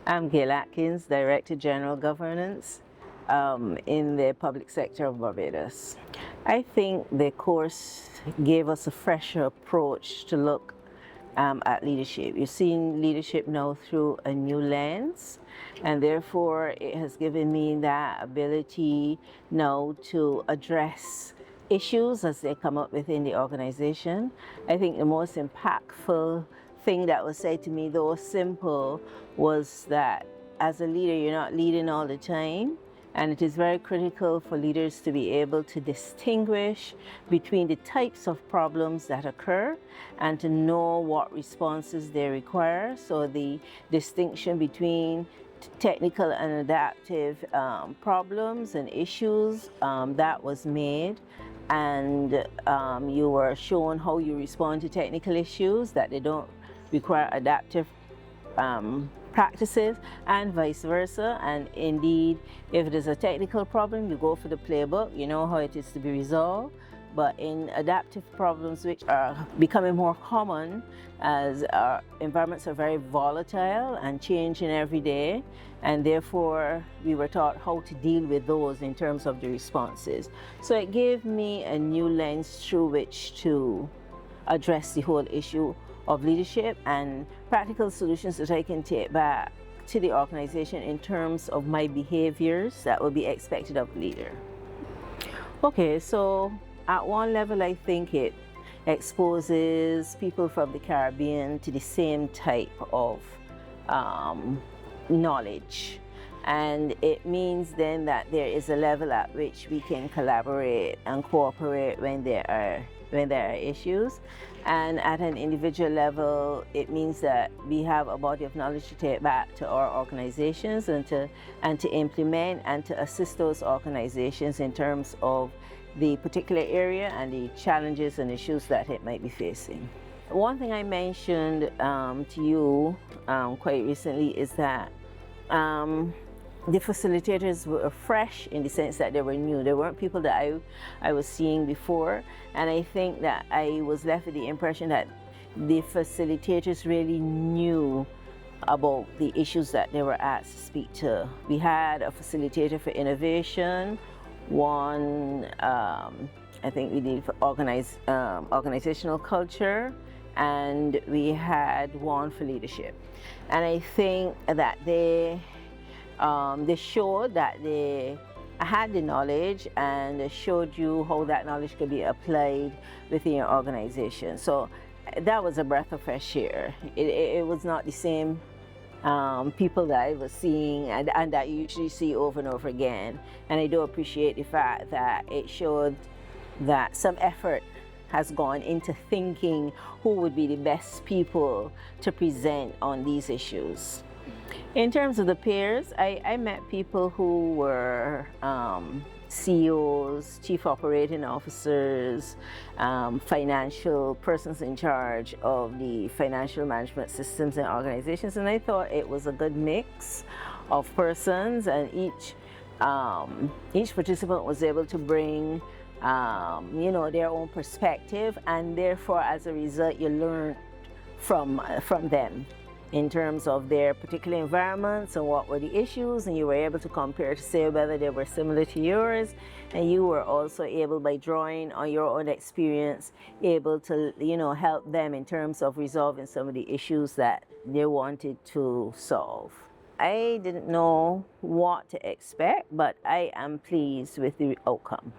I'm Gail Atkins, Director General Governance in the public sector of Barbados. I think the course gave us a fresher approach to look at leadership. You're seeing leadership now through a new lens, and therefore it has given me that ability now to address issues as they come up within the organization. I think the most impactful thing that was said to me, though simple, was that as a leader, you're not leading all the time. And it is very critical for leaders to be able to distinguish between the types of problems that occur and to know what responses they require. So the distinction between technical and adaptive problems and issues, that was made. And you were shown how you respond to technical issues, that they don't require adaptive practices, and vice versa. And indeed, if it is a technical problem, you go for the playbook, you know how it is to be resolved. But in adaptive problems, which are becoming more common as our environments are very volatile and changing every day, and therefore we were taught how to deal with those in terms of the responses. So it gave me a new lens through which to address the whole issue of leadership and practical solutions that I can take back to the organization in terms of my behaviors that will be expected of a leader. Okay, so at one level, I think it exposes people from the Caribbean to the same type of knowledge. And it means then that there is a level at which we can collaborate and cooperate when there are issues. And at an individual level, it means that we have a body of knowledge to take back to our organizations and to implement and to assist those organizations in terms of the particular area and the challenges and issues that it might be facing. One thing I mentioned to you quite recently is that the facilitators were fresh in the sense that they were new. They weren't people that I was seeing before. And I think that I was left with the impression that the facilitators really knew about the issues that they were asked to speak to. We had a facilitator for innovation, one I think we did for organizational culture, and we had one for leadership. And I think that they showed that they had the knowledge and they showed you how that knowledge could be applied within your organization. So that was a breath of fresh air. It was not the same people that I was seeing and that you usually see over and over again. And I do appreciate the fact that it showed that some effort has gone into thinking who would be the best people to present on these issues. In terms of the peers, I met people who were CEOs, chief operating officers, financial persons in charge of the financial management systems and organizations, and I thought it was a good mix of persons, and each participant was able to bring their own perspective, and therefore as a result you learn from them in terms of their particular environments and what were the issues, and you were able to compare to say whether they were similar to yours, and you were also able, by drawing on your own experience, able to help them in terms of resolving some of the issues that they wanted to solve. I didn't know what to expect, but I am pleased with the outcome.